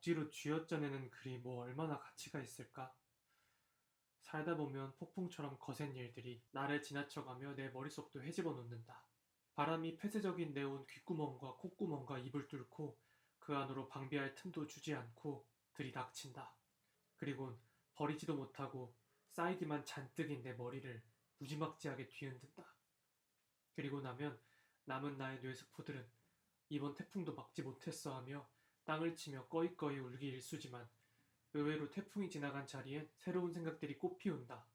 억지로 쥐어짜내는 글이 뭐 얼마나 가치가 있을까? 살다 보면 폭풍처럼 거센 일들이 나를 지나쳐가며 내 머릿속도 헤집어 놓는다. 바람이 폐쇄적인 내온 귓구멍과 콧구멍과 입을 뚫고 그 안으로 방비할 틈도 주지 않고 들이닥친다. 그리곤 버리지도 못하고 쌓이기만 잔뜩인 내 머리를 무지막지하게 뒤흔든다. 그리고 나면 남은 나의 뇌세포들은 이번 태풍도 막지 못했어 하며 땅을 치며 꺼이꺼이 울기 일쑤지만 의외로 태풍이 지나간 자리엔 새로운 생각들이 꽃피운다.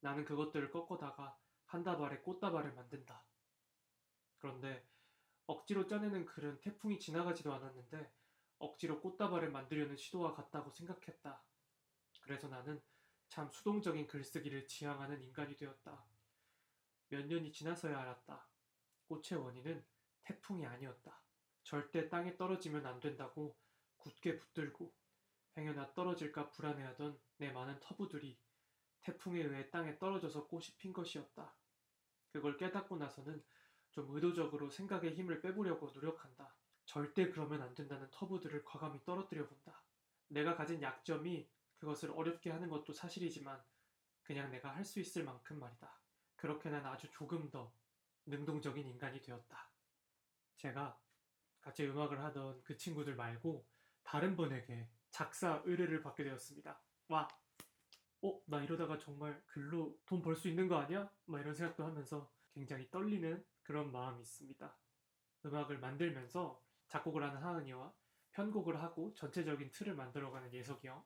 나는 그것들을 꺾어다가 한 다발의 꽃다발을 만든다. 그런데 억지로 짜내는 글은 태풍이 지나가지도 않았는데 억지로 꽃다발을 만들려는 시도와 같다고 생각했다. 그래서 나는 참 수동적인 글쓰기를 지향하는 인간이 되었다. 몇 년이 지나서야 알았다. 꽃의 원인은 태풍이 아니었다. 절대 땅에 떨어지면 안 된다고 굳게 붙들고 행여나 떨어질까 불안해하던 내 많은 터부들이 태풍에 의해 땅에 떨어져서 꽃이 핀 것이었다. 그걸 깨닫고 나서는 좀 의도적으로 생각의 힘을 빼보려고 노력한다. 절대 그러면 안 된다는 터부들을 과감히 떨어뜨려 본다. 내가 가진 약점이 그것을 어렵게 하는 것도 사실이지만 그냥 내가 할 수 있을 만큼 말이다. 그렇게 난 아주 조금 더 능동적인 인간이 되었다. 제가 같이 음악을 하던 그 친구들 말고 다른 분에게 작사 의뢰를 받게 되었습니다. 와, 나 이러다가 정말 글로 돈 벌 수 있는 거 아니야? 막 이런 생각도 하면서 굉장히 떨리는 그런 마음이 있습니다. 음악을 만들면서 작곡을 하는 하은이와 편곡을 하고 전체적인 틀을 만들어가는 예석이 형,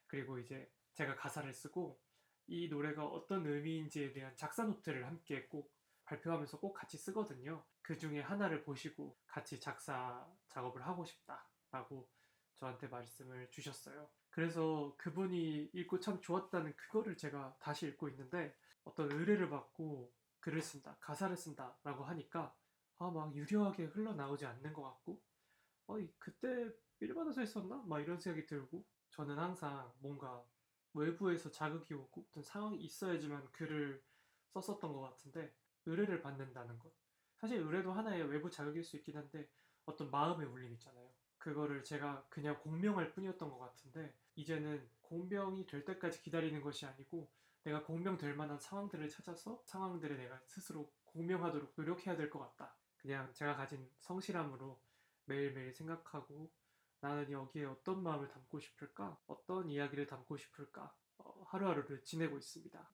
그리고 이제 제가 가사를 쓰고 이 노래가 어떤 의미인지에 대한 작사 노트를 함께 꼭 발표하면서 꼭 같이 쓰거든요. 그 중에 하나를 보시고 같이 작사 작업을 하고 싶다라고 저한테 말씀을 주셨어요. 그래서 그분이 읽고 참 좋았다는 그거를 제가 다시 읽고 있는데, 어떤 의뢰를 받고 글을 쓴다, 가사를 쓴다라고 하니까 막 유려하게 흘러나오지 않는 것 같고, 그때 필받아서 했었나? 막 이런 생각이 들고, 저는 항상 뭔가 외부에서 자극이 오고 어떤 상황이 있어야지만 글을 썼었던 것 같은데, 의뢰를 받는다는 것. 사실 의뢰도 하나의 외부 자극일 수 있긴 한데 어떤 마음의 울림 있잖아요. 그거를 제가 그냥 공명할 뿐이었던 것 같은데, 이제는 공명이 될 때까지 기다리는 것이 아니고 내가 공명될 만한 상황들을 찾아서 상황들에 내가 스스로 공명하도록 노력해야 될 것 같다. 그냥 제가 가진 성실함으로 매일매일 생각하고 나는 여기에 어떤 마음을 담고 싶을까? 어떤 이야기를 담고 싶을까? 하루하루를 지내고 있습니다.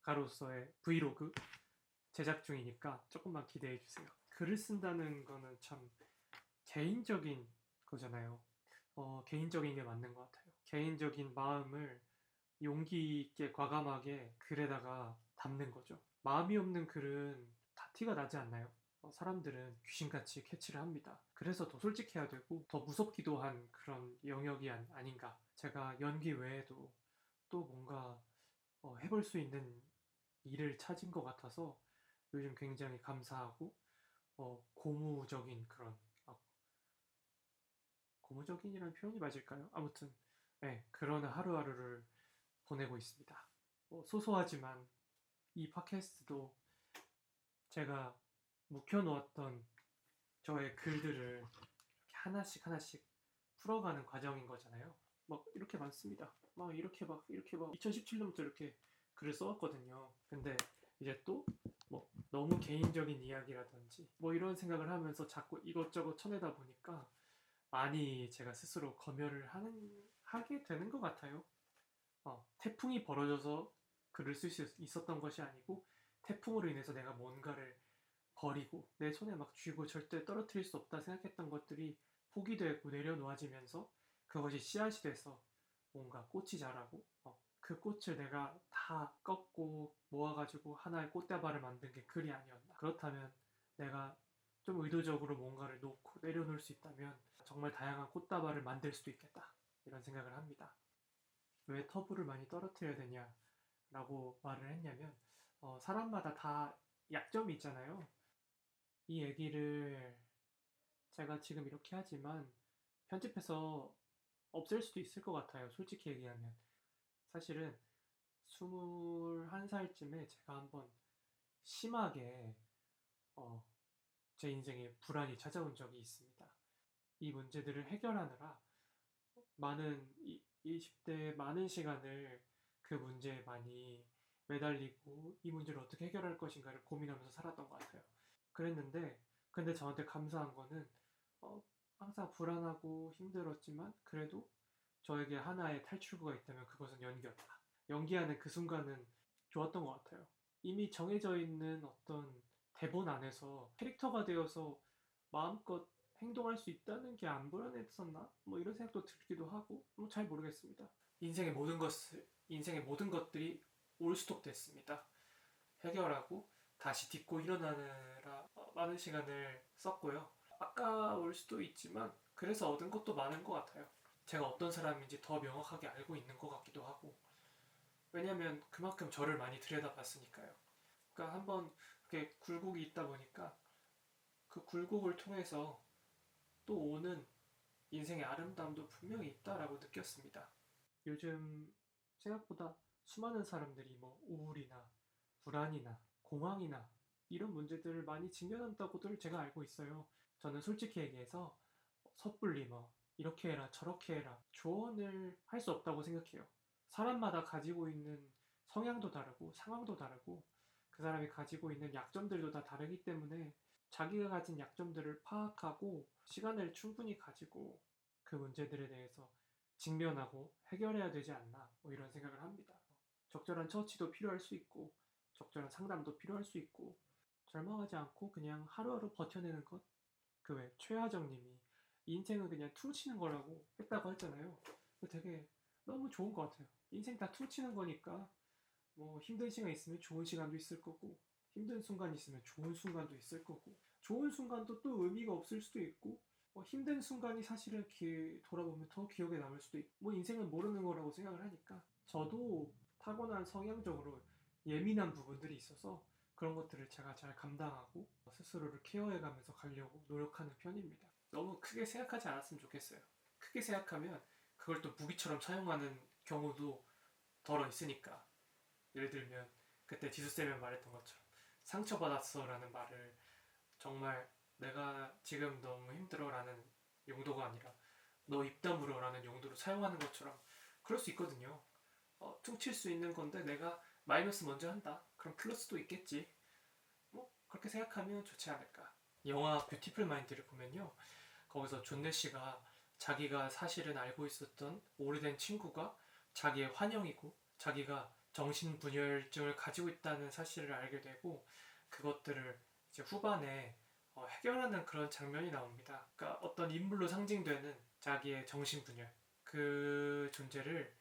작사가로서의 브이로그 제작 중이니까 조금만 기대해 주세요. 글을 쓴다는 거는 참 개인적인 거잖아요. 개인적인 게 맞는 것 같아요. 개인적인 마음을 용기 있게 과감하게 글에다가 담는 거죠. 마음이 없는 글은 다 티가 나지 않나요? 사람들은 귀신같이 캐치를 합니다. 그래서 더 솔직해야 되고 더 무섭기도 한 그런 영역이 아닌가. 제가 연기 외에도 또 뭔가 해볼 수 있는 일을 찾은 것 같아서 요즘 굉장히 감사하고 고무적인 그런, 고무적인이라는 표현이 맞을까요? 아무튼 네, 그런 하루하루를 보내고 있습니다. 소소하지만 이 팟캐스트도 제가 묵혀놓았던 저의 글들을 이렇게 하나씩 하나씩 풀어가는 과정인 거잖아요. 막 이렇게 많습니다. 막 이렇게 2017년부터 이렇게 글을 써왔거든요. 근데 이제 또 뭐 너무 개인적인 이야기라든지 뭐 이런 생각을 하면서 자꾸 이것저것 쳐내다 보니까 많이 제가 스스로 검열을 하게 되는 것 같아요. 태풍이 벌어져서 글을 쓸 수 있었던 것이 아니고 태풍으로 인해서 내가 뭔가를 버리고 내 손에 막 쥐고 절대 떨어뜨릴 수 없다 생각했던 것들이 폭이 되고 내려놓아지면서 그것이 씨앗이 돼서 뭔가 꽃이 자라고, 그 꽃을 내가 다 꺾고 모아가지고 하나의 꽃다발을 만든 게 글이 아니었나. 그렇다면 내가 좀 의도적으로 뭔가를 놓고 내려놓을 수 있다면 정말 다양한 꽃다발을 만들 수도 있겠다, 이런 생각을 합니다. 왜 터부를 많이 떨어뜨려야 되냐라고 말을 했냐면, 사람마다 다 약점이 있잖아요. 이 얘기를 제가 지금 이렇게 하지만 편집해서 없앨 수도 있을 것 같아요. 솔직히 얘기하면. 사실은 21살쯤에 제가 한번 심하게 제 인생에 불안이 찾아온 적이 있습니다. 이 문제들을 해결하느라 20대의 많은 시간을 그 문제에 많이 매달리고 이 문제를 어떻게 해결할 것인가를 고민하면서 살았던 것 같아요. 그랬는데 근데 저한테 감사한 거는 어, 항상 불안하고 힘들었지만 그래도 저에게 하나의 탈출구가 있다면 그것은 연기였다. 연기하는 그 순간은 좋았던 것 같아요. 이미 정해져 있는 어떤 대본 안에서 캐릭터가 되어서 마음껏 행동할 수 있다는 게 안 불안했었나? 뭐 이런 생각도 들기도 하고 뭐 잘 모르겠습니다. 인생의 모든 것들이 올스톱 됐습니다. 해결하고 다시 딛고 일어나느라 많은 시간을 썼고요. 아까울 수도 있지만 그래서 얻은 것도 많은 것 같아요. 제가 어떤 사람인지 더 명확하게 알고 있는 것 같기도 하고 왜냐면 그만큼 저를 많이 들여다봤으니까요. 그러니까 한번 그렇게 굴곡이 있다 보니까 그 굴곡을 통해서 또 오는 인생의 아름다움도 분명히 있다라고 느꼈습니다. 요즘 생각보다 수많은 사람들이 뭐 우울이나 불안이나 공황이나 이런 문제들을 많이 직면한다고들 제가 알고 있어요. 저는 솔직히 얘기해서 섣불리 뭐 이렇게 해라 저렇게 해라 조언을 할 수 없다고 생각해요. 사람마다 가지고 있는 성향도 다르고 상황도 다르고 그 사람이 가지고 있는 약점들도 다 다르기 때문에 자기가 가진 약점들을 파악하고 시간을 충분히 가지고 그 문제들에 대해서 직면하고 해결해야 되지 않나 뭐 이런 생각을 합니다. 적절한 처치도 필요할 수 있고 적절한 상담도 필요할 수 있고 절망하지 않고 그냥 하루하루 버텨내는 것. 그 외 최하정님이 인생은 그냥 퉁치는 거라고 했다고 했잖아요. 되게 너무 좋은 것 같아요. 인생 다 퉁치는 거니까 뭐 힘든 시간 있으면 좋은 시간도 있을 거고 힘든 순간 있으면 좋은 순간도 있을 거고 좋은 순간도 또 의미가 없을 수도 있고 힘든 순간이 사실은 돌아보면 더 기억에 남을 수도 있고 뭐 인생은 모르는 거라고 생각을 하니까 저도 타고난 성향적으로 예민한 부분들이 있어서 그런 것들을 제가 잘 감당하고 스스로를 케어해가면서 가려고 노력하는 편입니다. 너무 크게 생각하지 않았으면 좋겠어요. 크게 생각하면 그걸 또 무기처럼 사용하는 경우도 덜어 있으니까 예를 들면 그때 지수쌤이 말했던 것처럼 상처받았어라는 말을 정말 내가 지금 너무 힘들어라는 용도가 아니라 너 입 다물어라는 용도로 사용하는 것처럼 그럴 수 있거든요. 퉁칠 수 있는 건데 내가 마이너스 먼저 한다. 그럼 플러스도 있겠지. 뭐 그렇게 생각하면 좋지 않을까. 영화 뷰티풀 마인드를 보면요. 거기서 존 내시가 자기가 사실은 알고 있었던 오래된 친구가 자기의 환영이고 자기가 정신분열증을 가지고 있다는 사실을 알게 되고 그것들을 이제 후반에 해결하는 그런 장면이 나옵니다. 그러니까 어떤 인물로 상징되는 자기의 정신분열 그 존재를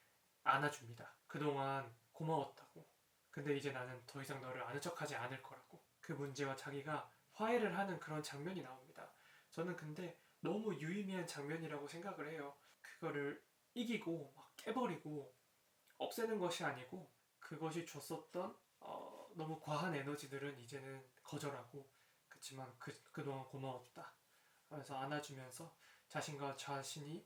안아줍니다. 그동안 고마웠다고. 근데 이제 나는 더 이상 너를 아는 척하지 않을 거라고. 그 문제와 자기가 화해를 하는 그런 장면이 나옵니다. 저는 근데 너무 유의미한 장면이라고 생각을 해요. 그거를 이기고 막 깨버리고 없애는 것이 아니고 그것이 줬었던 너무 과한 에너지들은 이제는 거절하고 그렇지만 그동안 고마웠다 하면서 안아주면서 자신과 자신이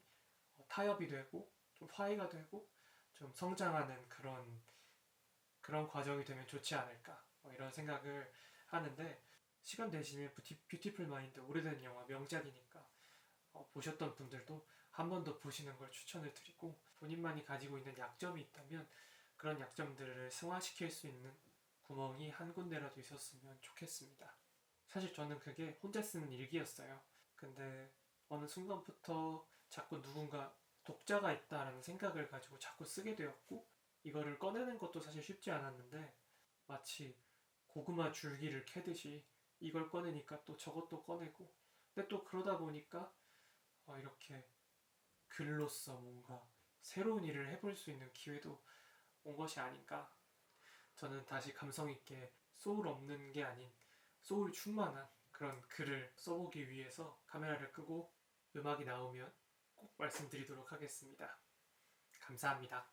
타협이 되고 좀 화해가 되고 좀 성장하는 그런 과정이 되면 좋지 않을까 이런 생각을 하는데 시간 되시면 뷰티풀 마인드 오래된 영화 명작이니까 보셨던 분들도 한 번 더 보시는 걸 추천을 드리고 본인만이 가지고 있는 약점이 있다면 그런 약점들을 승화시킬 수 있는 구멍이 한 군데라도 있었으면 좋겠습니다. 사실 저는 그게 혼자 쓰는 일기였어요. 근데 어느 순간부터 자꾸 누군가 독자가 있다라는 생각을 가지고 자꾸 쓰게 되었고 이거를 꺼내는 것도 사실 쉽지 않았는데 마치 고구마 줄기를 캐듯이 이걸 꺼내니까 또 저것도 꺼내고 근데 또 그러다 보니까 이렇게 글로써 뭔가 새로운 일을 해볼 수 있는 기회도 온 것이 아닌가. 저는 다시 감성 있게 소울 없는 게 아닌 소울 충만한 그런 글을 써보기 위해서 카메라를 끄고 음악이 나오면 꼭 말씀드리도록 하겠습니다. 감사합니다.